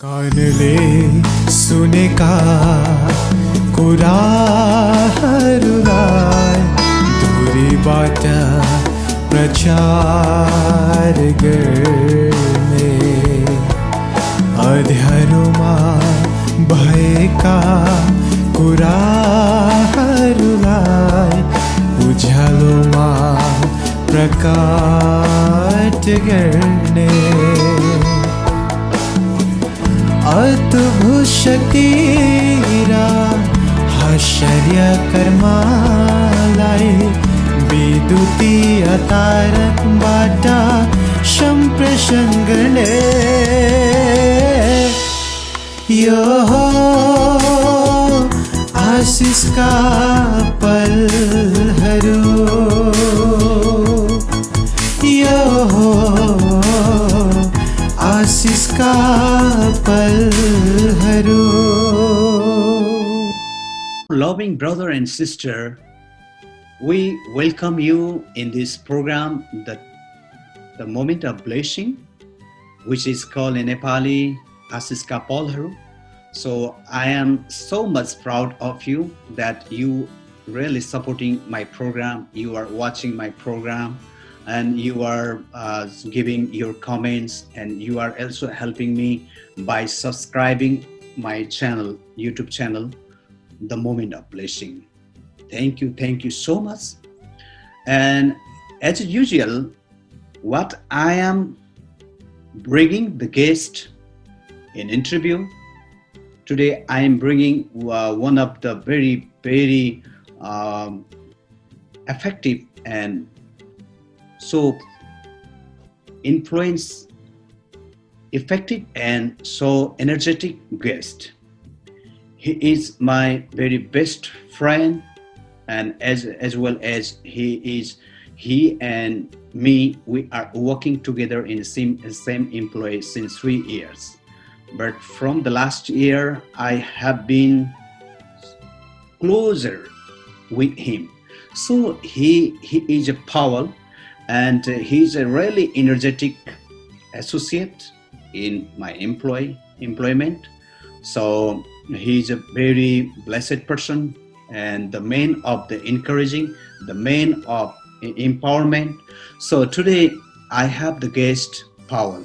कान ले सुनेका कुरा हरूलाई दूरीबाट प्रचार गर्ने अँध्यारोमा भएका कुराहरूलाई उज्यालोमा प्रकट गर्ने अद्भुत शक्ति र आश्चर्य कर्मलाई विद्युतीय तारबाट सम्प्रेषण गर्ने यो हो आशिषका पलहरू यो हो आशिषका पलहरू. Loving brother and sister, we welcome you in this program, the moment of blessing, which is called in Nepali Ashiska Palaharu. So I am so much proud of you that you really supporting my program. You are watching my program and you are giving your comments, and you are also helping me by subscribing my channel, YouTube channel, The Moment of Blessing. Thank you so much. And as usual, what I am bringing the guest in interview today, I am bringing one of the very effective and so effective and so energetic guest. He is my very best friend, and as well as he and me, we are working together in the same employee since 3 years. But from the last year, I have been closer with him. So he is a power, and he's a really energetic associate in my employment. So he's a very blessed person, and the man of the encouraging, the man of empowerment. So today I have the guest Paul.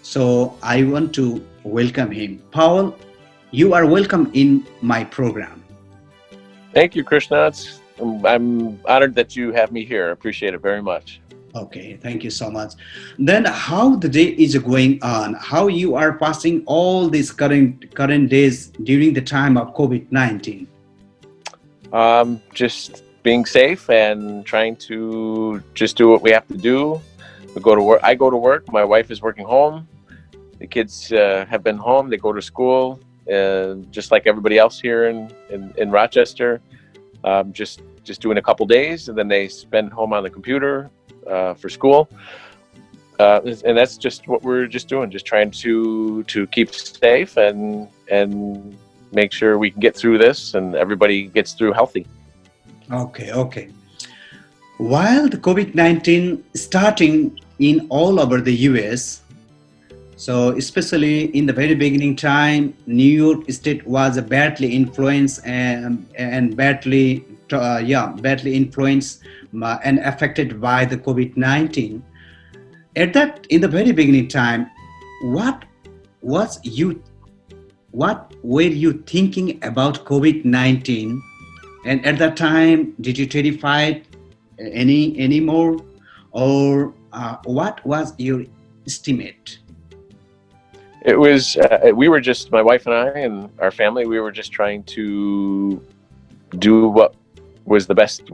So I want to welcome him. Paul, you are welcome in my program. Thank you, Krishna. I'm honored that you have me here. I appreciate it very much. Okay, thank you so much. Then how the day is going on? How you are passing all these current days during the time of COVID-19? Just being safe and trying to just do what we have to do. We go to work. I go to work. My wife is working home. The kids have been home. They go to school, just like everybody else here in Rochester. Just doing a couple days, and then they spend home on the computer for school. And that's just what we're just doing. Just trying to keep safe and make sure we can get through this and everybody gets through healthy. Okay. While the COVID-19 starting in all over the US, so especially in the very beginning time, New York State was badly influenced and badly influenced and affected by the COVID-19. In the very beginning time, what were you thinking about COVID-19? And at that time, did you terrified any more, or what was your estimate? It was we were just, my wife and I and our family, we were just trying to do what was the best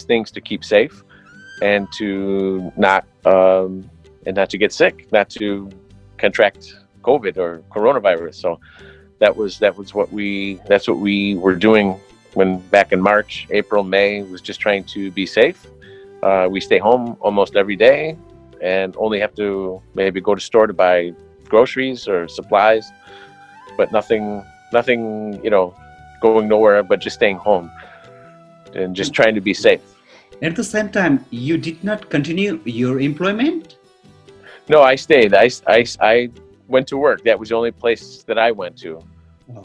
things to keep safe and to not to get sick, not to contract COVID or coronavirus. So that's what we were doing when back in March, April, May, was just trying to be safe. We stay home almost every day and only have to maybe go to store to buy groceries or supplies, but nothing, going nowhere, but just staying home and just trying to be safe. At the same time, you did not continue your employment? No, I stayed. I went to work. That was the only place that I went to.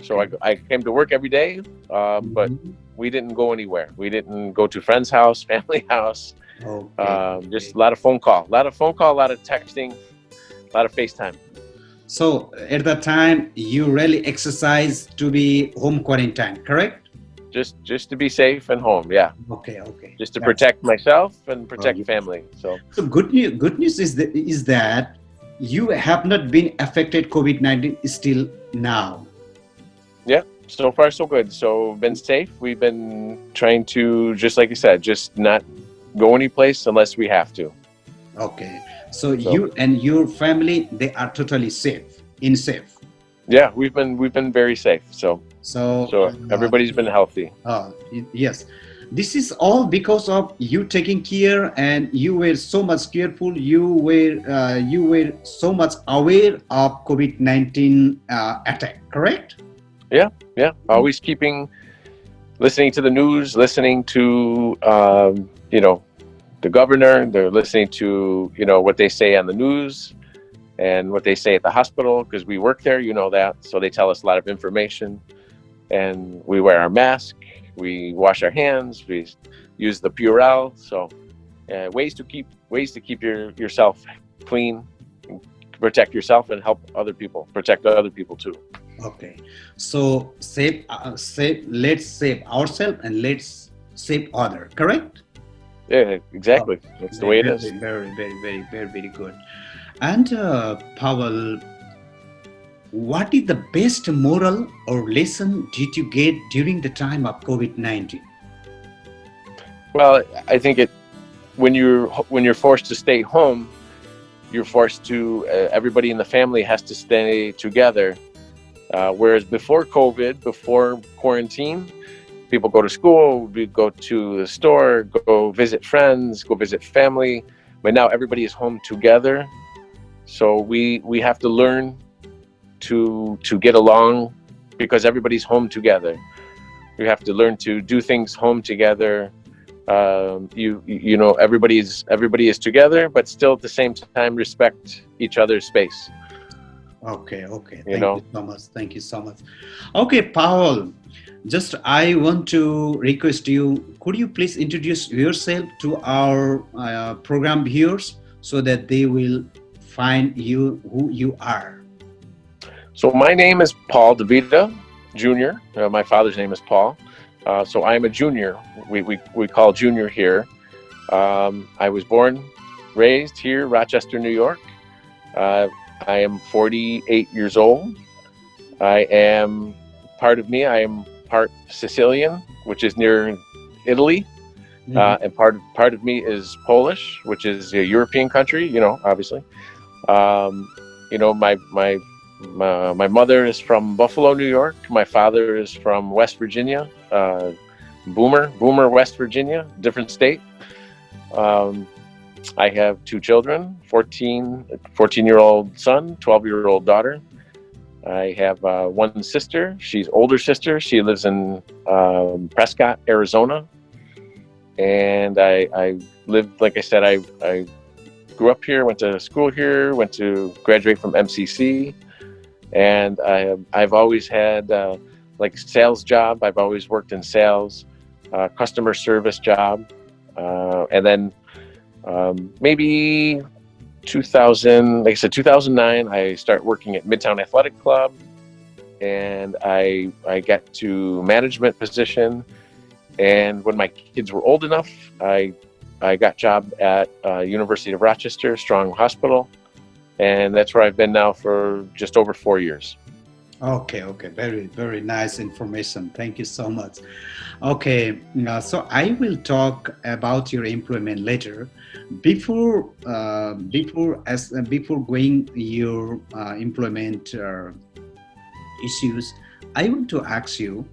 So Okay. I came to work every day, but Mhm. we didn't go anywhere. We didn't go to friend's house, family house. Okay. Just a lot of phone call, a lot of texting, a lot of FaceTime. So at that time, you really exercise to be home quarantine, correct? Just to be safe and home. Yeah, Okay, okay. just to That's protect myself and oh, protect yeah. family. So So good news is that you have not been affected COVID-19 still now. yeah, so far so good. So been safe. We've been trying to, just like you said, just not go any place unless we have to. Okay. So So you and your family, they are totally safe. yeah, we've been very safe. So So everybody's been healthy. yes, this is all because of you taking care, and you were so much careful. You were so much aware of COVID-19 attack, correct? Yeah, always listening to the news, listening to the governor. They're listening to what they say on the news and what they say at the hospital, because we work there, that. So they tell us a lot of information, and we wear our mask, we wash our hands, we use the Purell. So ways to keep yourself clean, protect yourself, and help other people, protect other people too. Okay. So let's save ourselves and let's save other. Correct? Yeah, exactly. That's the way it is. Very good. And Pavel, what is the best moral or lesson did you get during the time of COVID-19? Well, I think when you're forced to stay home, you're forced to everybody in the family has to stay together. Whereas before COVID, before quarantine, people go to school, we go to the store, go visit friends, go visit family. But now everybody is home together, so we have to learn to get along, because everybody's home together. You have to learn to do things home together. Everybody is together, but still at the same time respect each other's space. Okay. You know. Thank you so much. Okay, Paul, just I want to request you, could you please introduce yourself to our program viewers so that they will find you who you are? So my name is Paul Divity Jr. My father's name is Paul. So I'm a junior. We call junior here. I was born, raised here, Rochester, New York. I am 48 years old. I am part Sicilian, which is near Italy, and part of me is Polish, which is a European country. Obviously. My mother is from Buffalo, New York. My father is from West Virginia, Boomer, West Virginia, different state. I have two children, 14-year-old son, 12-year-old daughter. I have one sister. She's older sister. She lives in Prescott, Arizona. And I lived, like I said, I grew up here, went to school here, went to graduate from MCC. And I've always had sales job. I've always worked in sales, customer service job. And then maybe 2009, I start working at Midtown Athletic Club, and I got to management position. And when my kids were old enough, I got job at University of Rochester, Strong Hospital, and that's where I've been now for just over 4 years. Okay. Very nice information. Thank you so much. Okay, so I will talk about your employment later. Before going your employment issues, I want to ask you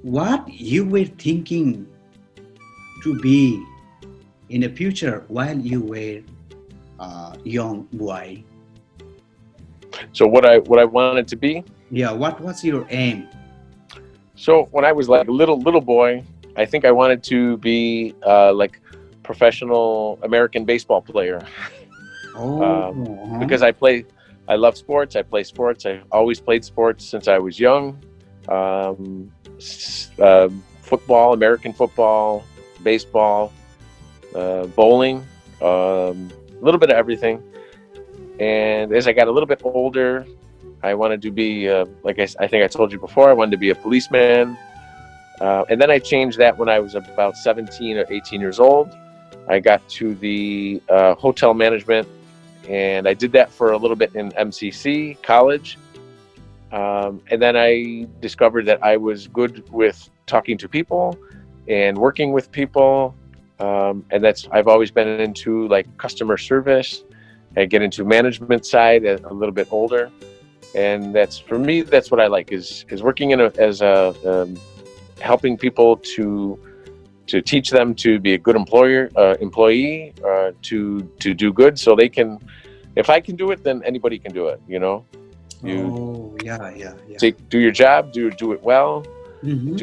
what you were thinking to be in the future while you were a young boy. So what I wanted to be? Yeah, what was your aim? So when I was like a little boy, I think I wanted to be like professional American baseball player. Oh, Because I I love sports. I play sports. I've always played sports since I was young. Football, American football, baseball, bowling, a little bit of everything. And as I got a little bit older, I wanted to be, like I think I told you before, I wanted to be a policeman. And then I changed that when I was about 17 or 18 years old. I got to the hotel management, and I did that for a little bit in MCC college. And then I discovered that I was good with talking to people and working with people. And I've always been into like customer service. I get into management side a little bit older. And for me, that's what I like is working helping people to teach them to be a good employee, to do good, so they can. If I can do it, then anybody can do it. You know. Do your job, do it well, Mm-hmm.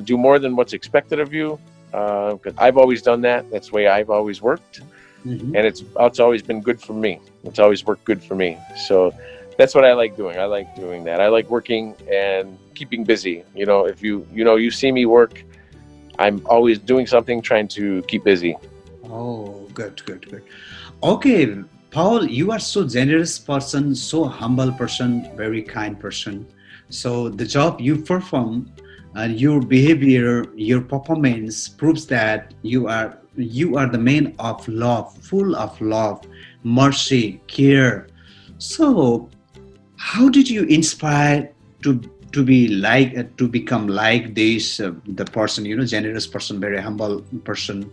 do more than what's expected of you. Because I've always done that. That's the way I've always worked, Mm-hmm. and it's always been good for me. It's always worked good for me. So that's what I like doing. I like doing that. I like working and keeping busy. You know, if you see me work, I'm always doing something, trying to keep busy. Oh, good. Okay, Paul, you are so generous person, so humble person, very kind person. So the job you perform and your behavior, your performance proves that you are the man of love, full of love, mercy, care. So how did you inspire to become like this the person, generous person, very humble person?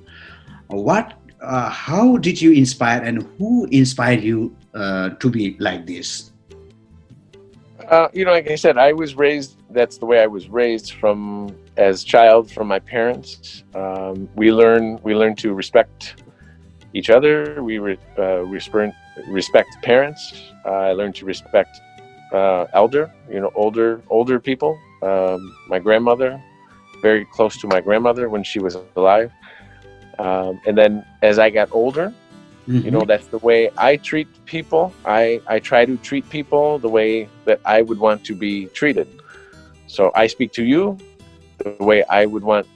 How did you inspire, and who inspired you to be like this? Like I said, I was raised. That's the way I was raised as child from my parents. We learn to respect each other. We respect parents. I learned to respect older people. My grandmother, very close to my grandmother when she was alive. And then as I got older, Mm-hmm. that's the way I treat people. I try to treat people the way that I would want to be treated. So I speak to you the way I would want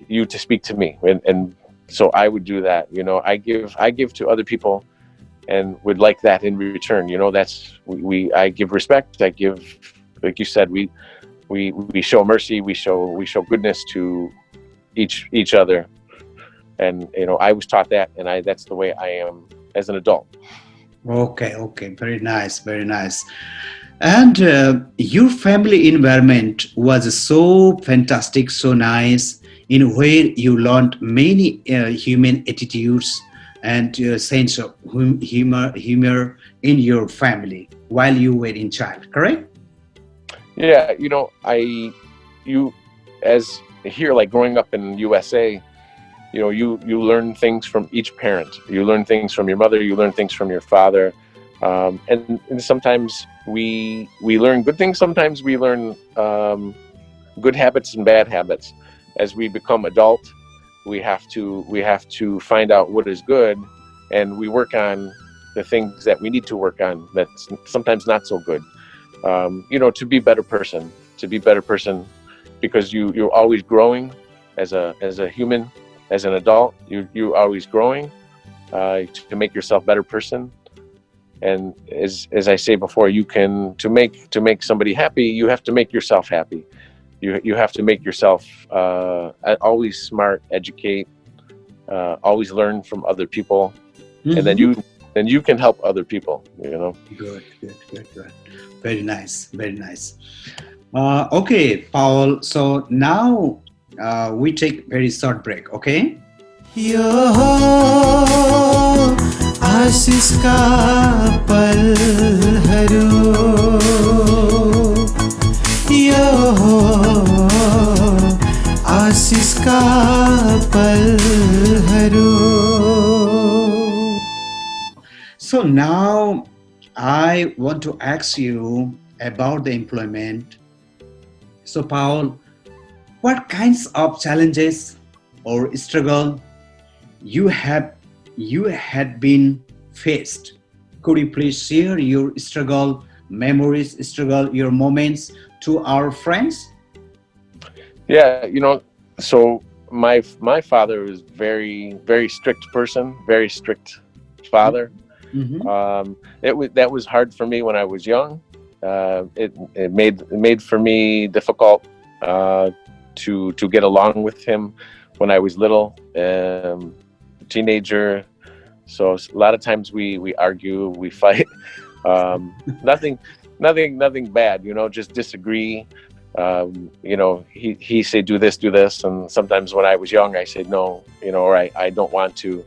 you to speak to me. And so I would do that. I give to other people and would like that in return. I give respect. I give, like you said, we show mercy. We show goodness to each other. And I was taught that, and that's the way I am as an adult. Okay, very nice. And your family environment was so fantastic, so nice, in where you learned many human attitudes and sense of humor in your family while you were in child, correct? Yeah, as here, like growing up in USA, you learn things from each parent. You learn things from your mother. You learn things from your father. And sometimes we learn good things. Sometimes we learn good habits and bad habits. As we become adult, we have to find out what is good, and we work on the things that we need to work on. That's sometimes not so good. To be a better person. Because you're always growing as a human. As an adult, you're always growing to make yourself a better person. And as I say before, to make somebody happy, you have to make yourself happy. You have to make yourself always smart, educate, always learn from other people, Mm-hmm. and then you can help other people. Good. Very nice. Okay, Paul. So now we take very short break. Okay. यो हो आशिषका पलहरू, यो हो आशिषका पलहरू. So now I want to ask you about the employment. So Paul, what kinds of challenges or struggle you had been faced Could you please share your struggle, memories, struggle, your moments to our friends? Yeah, so my father was very strict person, very strict father. Mm-hmm. That was hard for me when I was young. It made for me difficult to get along with him when I was little, teenager. So a lot of times we argue, we fight. Nothing, nothing bad. Just disagree. He say do this, and sometimes when I was young, I said no, or I don't want to.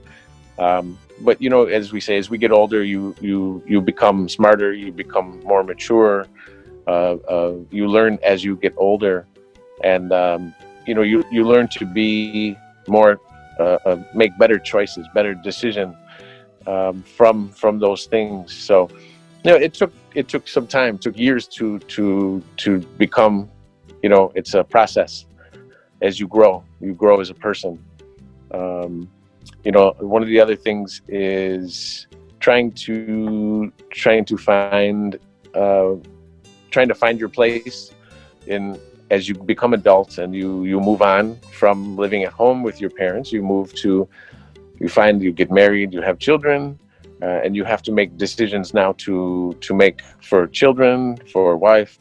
But as we say, as we get older, you become smarter, you become more mature. You learn as you get older, and you learn to be more, make better choices, better decision from those things. So it took some time, took years to become. It's a process. As you grow as a person. One of the other things is trying to find your place as you become adults, and you move on from living at home with your parents. You get married, you have children, and you have to make decisions now to make for children, for wife,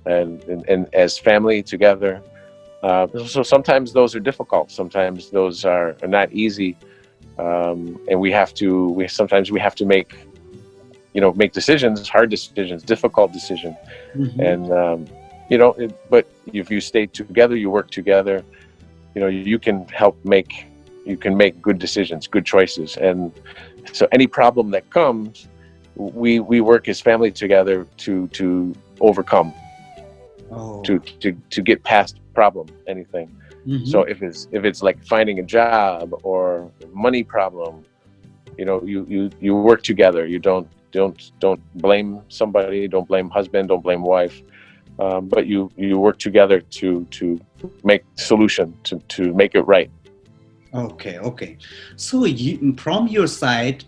and as family together. So sometimes those are difficult. Sometimes those are not easy, and sometimes we have to make decisions, hard decisions, difficult decisions. Mm-hmm. And but if you stay together, you work together, you can make good decisions, good choices. And so any problem that comes, we work as family together to overcome. Oh. To get past problem, anything. Mm-hmm. So if it's like finding a job or money problem, you work together. You don't blame somebody, don't blame husband, don't blame wife, but you work together to make solution, to make it right. Okay. So from your side,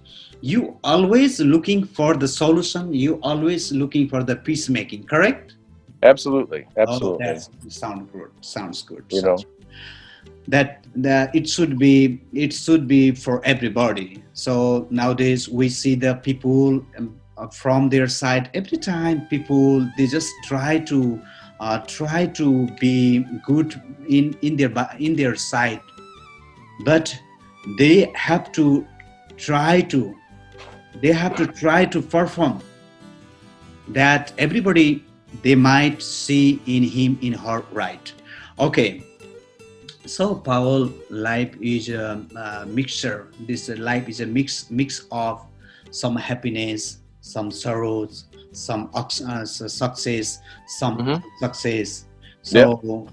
you always looking for the solution. You always looking for the peacemaking, correct? Absolutely. Oh, that sounds good. That it should be for everybody. So nowadays we see the people from their side. Every time people, they just try to be good in their side, but they have to try to perform that everybody, they might see in him, in her, right? Okay. So Paul, life is a mixture. This life is a mix of some happiness, some sorrows, some success, some success. So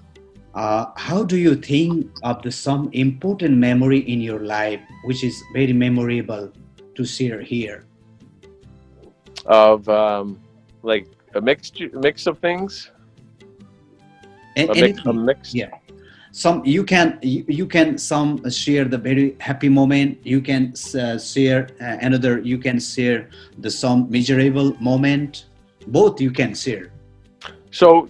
how do you think of some important memory in your life, which is very memorable to share here? Of like a mix of things. A mix. Yeah. Some you can some share the very happy moment. You can share another. You can share some miserable moment. Both you can share. So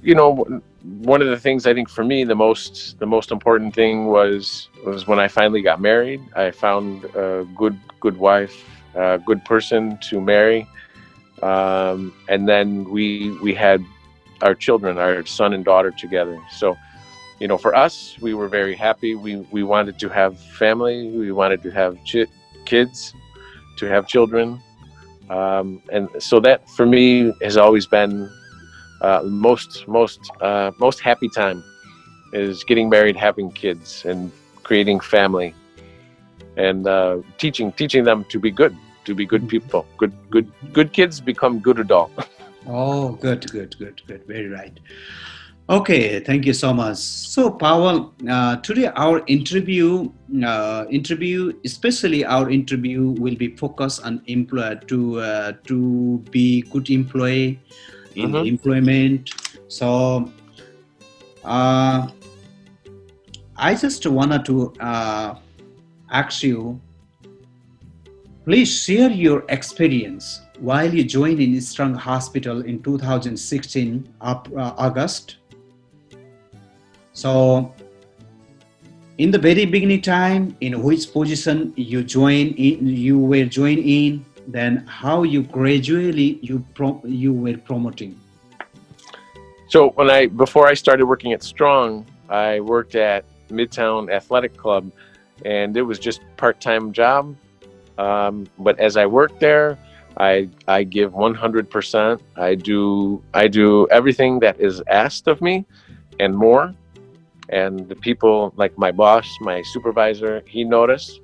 one of the things I think for me the most important thing was when I finally got married. I found a good wife, a good person to marry. And then we had our children, our son and daughter together. So, for us, we were very happy. We wanted to have family. We wanted to have kids, to have children. And so that for me has always been most happy time is getting married, having kids, and creating family, and teaching them to be good. To be good people. Good kids become good adults. Oh, good. Very right. Okay, thank you so much. So, Paul, today our interview, especially our interview, will be focused on to be good employee in employment. So, I just wanted to ask you. Please share your experience while you joined in Strong Hospital in 2016 August. So in the very beginning time, in which position you were joined in, then how you gradually you were promoting. So before I started working at Strong, I worked at Midtown Athletic Club, and it was just part-time job. But as I worked there, I give 100%. I do everything that is asked of me and more. And the people, like my boss, my supervisor, he noticed,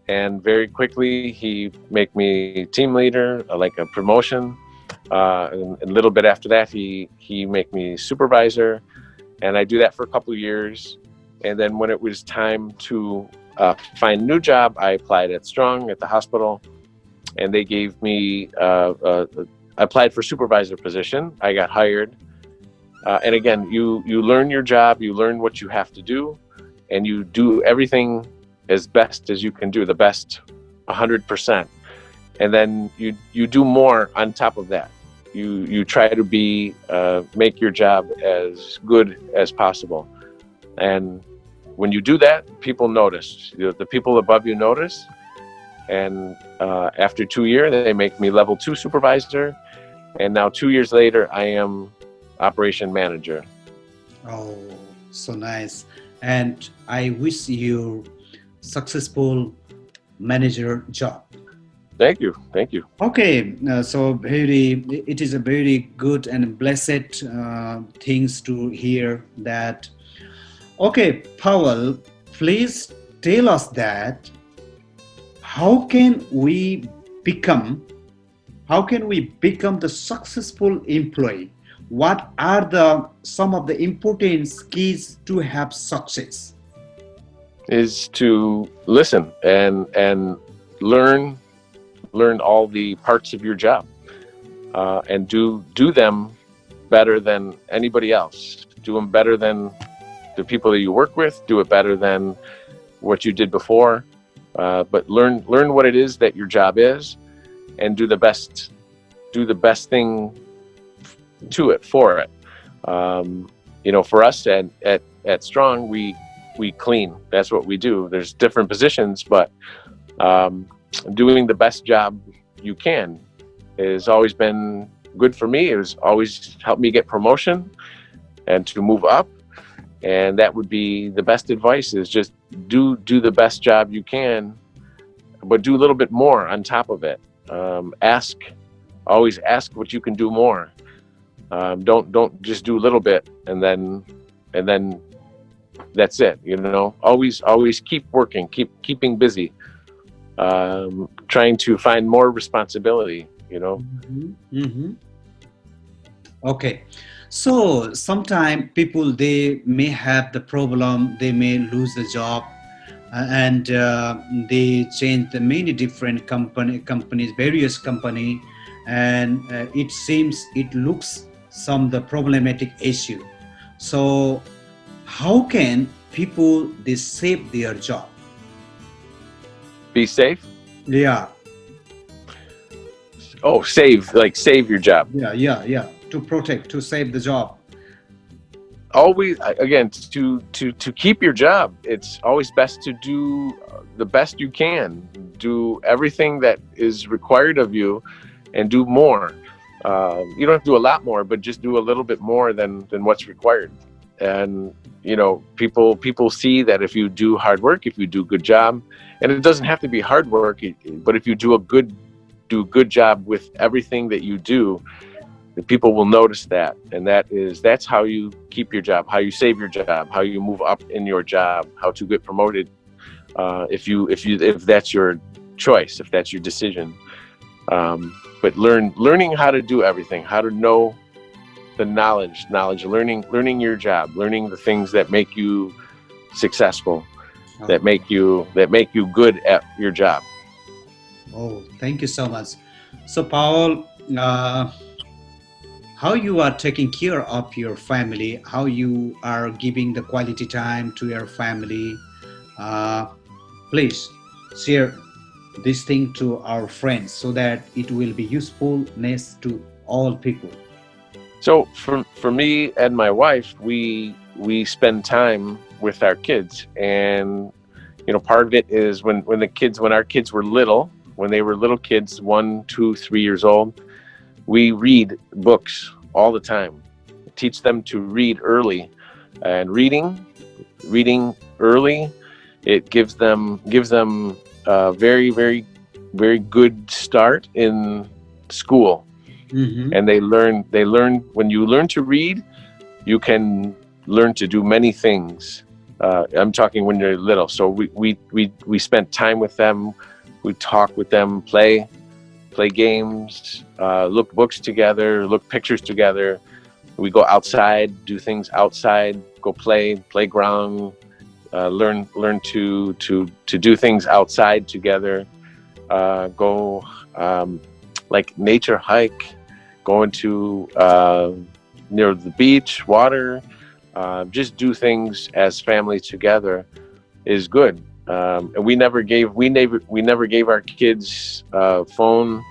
and very quickly he make me team leader, like a promotion. And a little bit after that, he make me supervisor, and I do that for a couple of years. And then when it was time to find a new job, I applied at Strong at the hospital, and they gave me I applied for supervisor position. I got hired. And again, you learn your job, you learn what you have to do, and you do everything as best as you can do, the best 100%. And then you do more on top of that. You try to make your job as good as possible. And when you do that, people notice. The people above you notice. And after 2 years, they make me level 2 supervisor. And now 2 years later, I am operation manager. Oh, so nice. And I wish you successful manager job. Thank you. Okay, so it is a very good and blessed things to hear that. Okay, Powell, please tell us that how can we become the successful employee? What are some of the important keys to have success? Is to listen and learn all the parts of your job, and do them better than anybody else. Do them better than the people that you work with. Do it better than what you did before. But learn what it is that your job is, and do the best thing to it for it. For us at Strong, we clean. That's what we do. There's different positions, but doing the best job you can has always been good for me. It has always helped me get promotion and to move up. And that would be the best advice, is just do the best job you can, but do a little bit more on top of it. Always ask what you can do more. Don't just do a little bit and then that's it. Always keep working, keeping busy, trying to find more responsibility. Okay, so sometimes people, they may have the problem, they may lose the job, and they change the many different companies, various company, and it looks some the problematic issue. So how can people they save their job? Be safe. Yeah. Oh, save your job. Yeah. To protect, to save the job. Always, again, to keep your job, it's always best to do the best you can. Do everything that is required of you, and do more. You don't have to do a lot more, but just do a little bit more than what's required. And people see that if you do hard work, if you do a good job, and it doesn't have to be hard work, but if you do a good job with everything that you do, the people will notice that. And that's how you keep your job, how you save your job, how you move up in your job, how to get promoted, if that's your choice, if that's your decision. But learning how to do everything, how to know the knowledge, learning your job, learning the things that make you successful, that make you good at your job. Oh, thank you so much. So Paul, how you are taking care of your family, how you are giving the quality time to your family, please share this thing to our friends so that it will be usefulness to all people? So for me and my wife, we spend time with our kids, and part of it is when our kids were little, when they were little kids, 1, 2, 3 years old, we read books all the time. Teach them to read early, and reading early, it gives them a very, very, very good start in school. And they learn when you learn to read, you can learn to do many things. I'm talking when you're little. So we spent time with them, we talk with them, play games, look books together, look pictures together. We go outside, do things outside, go playground, learn to do things outside together, go like nature hike, going to near the beach, water, just do things as family together is good. And we never gave our kids phone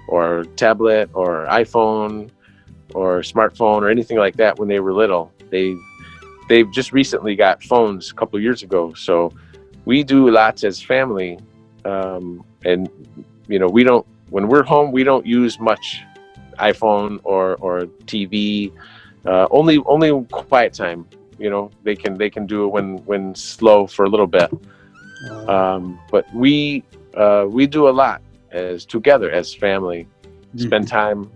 or tablet or iPhone or smartphone or anything like that when they were little. They've just recently got phones a couple of years ago. So we do lots as family, and we don't. When we're home, we don't use much iPhone or TV. Only quiet time. They can do it when slow for a little bit. But we do a lot as together as family. Spend time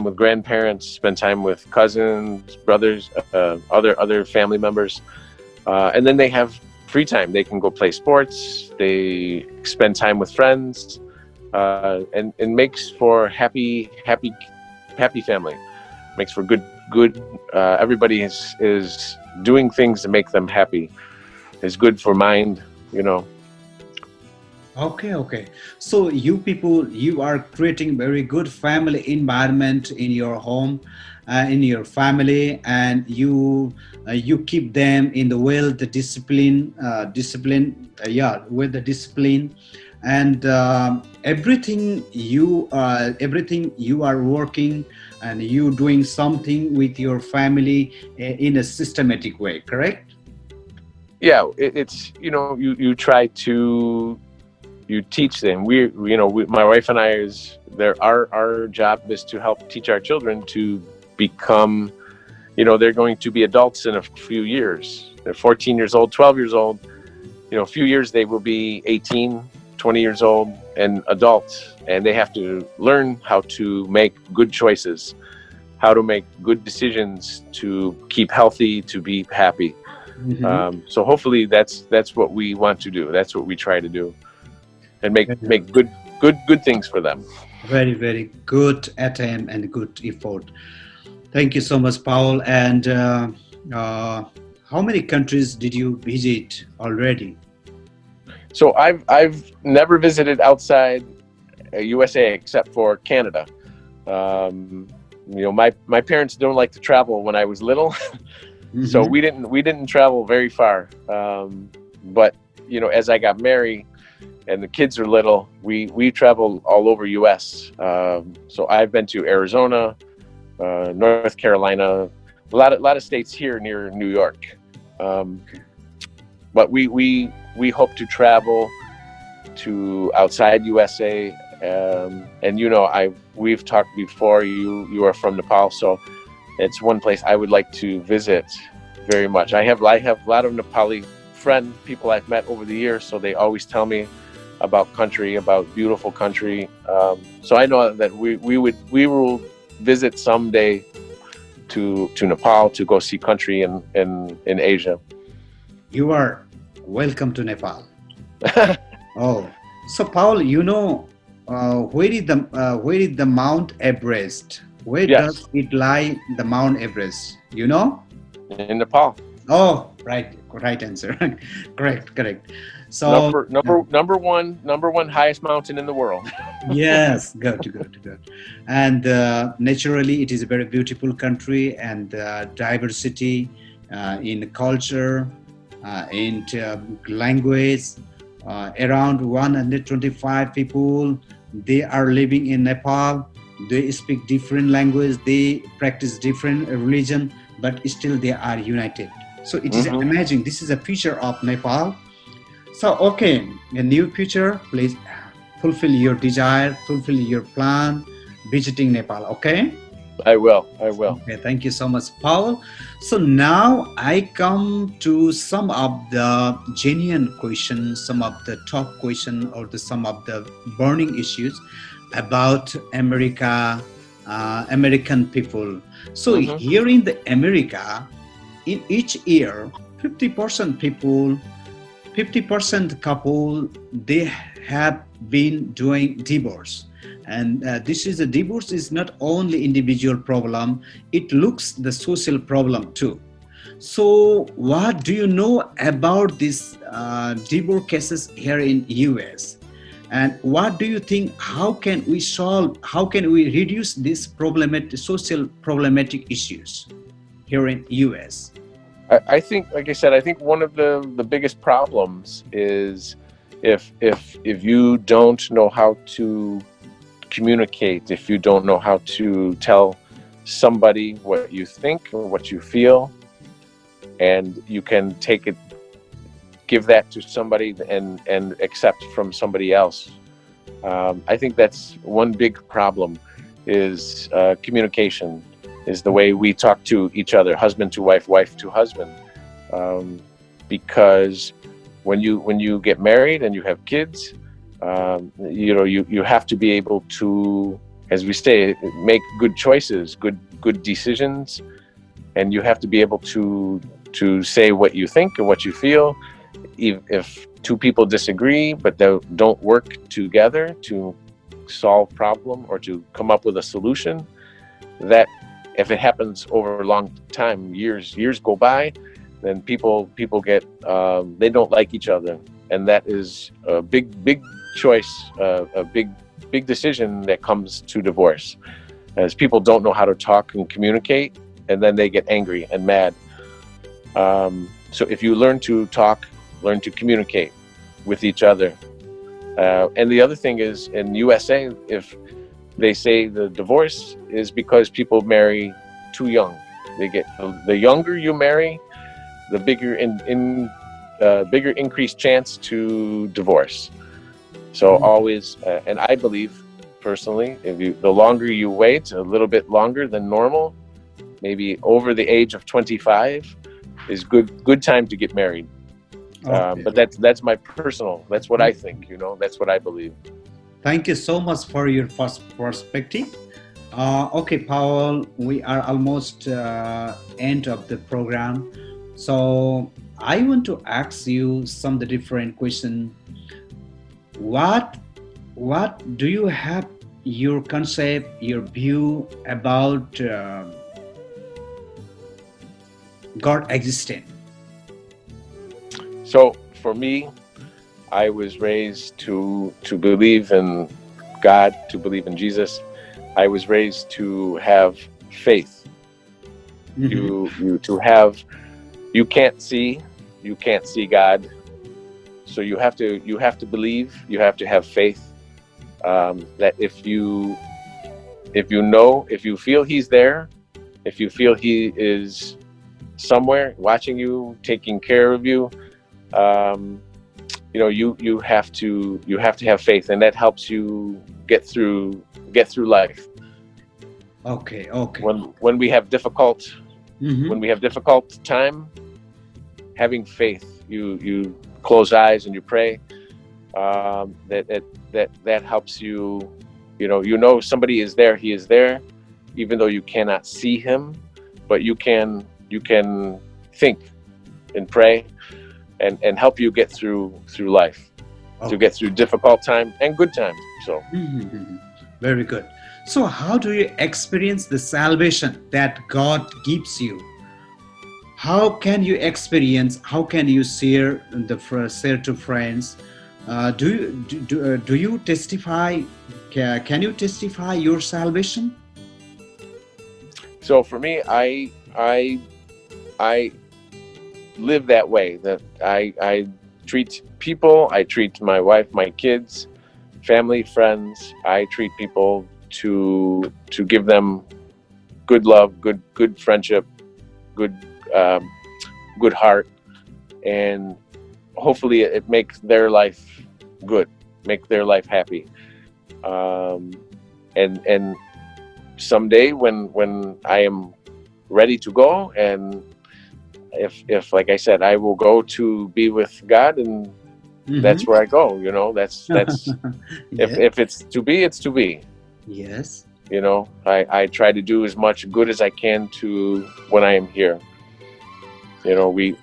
with grandparents. Spend time with cousins, brothers, other family members, and then they have free time. They can go play sports. They spend time with friends. And it makes for happy family. Makes for good. Everybody is doing things to make them happy. It's good for mind. Okay. So you people, you are creating very good family environment in your home, in your family, and you keep them in the discipline, with the discipline, and everything you are working, and you doing something with your family in a systematic way, correct? Yeah, it's you try to. You teach them. My wife and I our job is to help teach our children to become, they're going to be adults in a few years. They're 14 years old, 12 years old. A few years they will be 18, 20 years old and adults, and they have to learn how to make good choices, how to make good decisions to keep healthy, to be happy. So hopefully that's what we want to do. That's what we try to do. And make good things for them. Very, very good attempt and good effort. Thank you so much, Paul. And how many countries did you visit already? So I've never visited outside USA except for Canada. My parents don't like to travel when I was little, so we didn't travel very far. But as I got married and the kids are little, we travel all over U.S. So I've been to Arizona, North Carolina, a lot of states here near New York. But we hope to travel to outside USA. And we've talked before. You are from Nepal, so it's one place I would like to visit very much. I have a lot of Nepali people I've met over the years, so they always tell me about beautiful country. So I know that we will visit someday to Nepal to go see country in Asia. You are welcome to Nepal. Oh, so Paul, where is the Mount Everest? Where does it lie, the Mount Everest? In Nepal. Oh, right answer. Correct. So number one highest mountain in the world. Yes, good. And naturally, it is a very beautiful country, and diversity in culture, in language, around 125 people. They are living in Nepal. They speak different language. They practice different religion, but still they are united. So it is Mhm. amazing. This is a future of Nepal. So okay, a new future. Please fulfill your desire, fulfill your plan, visiting Nepal. Okay. I will. I will. Okay, thank you so much, Paul. So now I come to some of the genuine questions, some of the top question, or some of the burning issues about America, American people. So Mhm. here in the America, in each year, 50% people, 50% couple, they have been doing divorce. And this is a divorce is not only individual problem, it looks the social problem too. So what do you know about these divorce cases here in US? And what do you think, how can we solve, how can we reduce these problematic social problematic issues here in US? I think, like I said, I think one of the biggest problems is if you don't know how to communicate, if you don't know how to tell somebody what you think or what you feel, and you can take it, give that to somebody and accept from somebody else. I think that's one big problem is communication, is the way we talk to each other, husband to wife, wife to husband. Because when you get married and you have kids, you have to be able to, as we say, make good choices, good decisions, and you have to be able to say what you think and what you feel. If two people disagree but they don't work together to solve problem or to come up with a solution, that if it happens over a long time, years go by, then people get they don't like each other, and that is a big choice, a big decision that comes to divorce, as people don't know how to talk and communicate, and then they get angry and mad. So if you learn to talk, learn to communicate with each other. And the other thing is, in USA, if they say the divorce is because people marry too young. They get, the younger you marry, the bigger bigger increased chance to divorce. So always, and I believe personally, the longer you wait, a little bit longer than normal, maybe over the age of 25, is good time to get married. Okay. But that's my personal. That's what I think. That's what I believe. Thank you so much for your first perspective. Okay, Paul, we are almost end of the program. So I want to ask you some of the different questions. What do you have your concept, your view about God existing? So for me, I was raised to believe in God, to believe in Jesus. I was raised to have faith. Mm-hmm. You can't see God, so you have to believe. You have to have faith that if you feel He's there, if you feel He is somewhere watching you, taking care of you, you have to have faith, and that helps you get through life. Okay. When we have difficult Mm-hmm. when we have difficult time, having faith, you close eyes and you pray. That helps you. Somebody is there. He is there, even though you cannot see Him, but you can think and pray and help you get through life, to get through difficult time and good times. So very good. So how do you experience the salvation that God gives you? How can you experience, how can you share to friends? Do you testify, can you testify your salvation? So for me, I live that way, that I treat people. I treat my wife, my kids, family, friends. I treat people to give them good love, good friendship, good good heart, and hopefully it makes their life good, make their life happy. And someday when I am ready to go, and if like I said, I will go to be with God, and that's where I go. You know, that's if it's to be, it's to be. Yes. You know, I try to do as much good as I can to when I am here. You know, we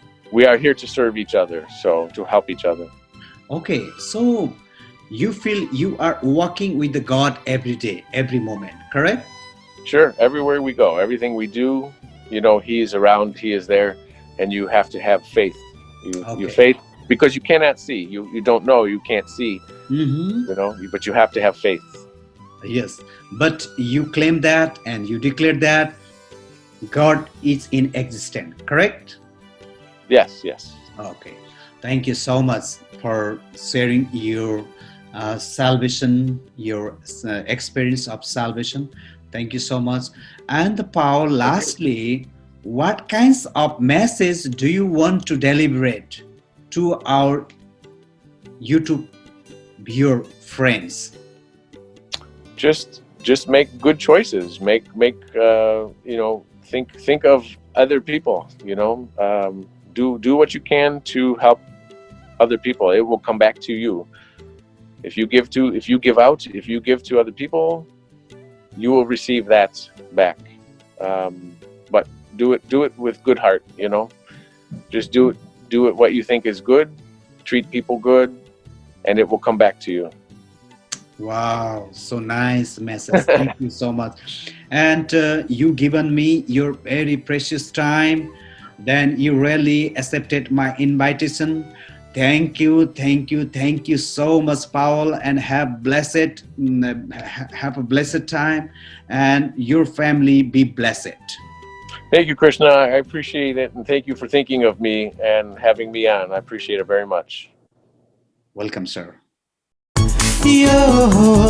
are here to serve each other, so to help each other. Okay, so you feel you are walking with the God every day, every moment, correct? Sure, everywhere we go, everything we do, you know, He is around, He is there, and you have to have faith. You faith, because you cannot see, you don't know, you can't see, you know, but you have to have faith. Yes, but you claim that and you declare that God is in existence, correct? Yes. Okay, thank you so much for sharing your salvation, your experience of salvation. Thank you so much. And Paul, lastly, what kinds of message do you want to deliberate to our YouTube viewer friends? Just make good choices. Make you know, think of other people. You know, do what you can to help other people. It will come back to you. If you give to other people, you will receive that back. But do it with good heart. You know, just do it what you think is good. Treat people good, and it will come back to you. Wow, so nice message. Thank you so much. And you given me your very precious time. Then you really accepted my invitation. Thank you so much, Paul, and have a blessed time, and your family be blessed. Thank you, Krishna. I appreciate it, and thank you for thinking of me and having me on. I appreciate it very much. Welcome, sir. Yo.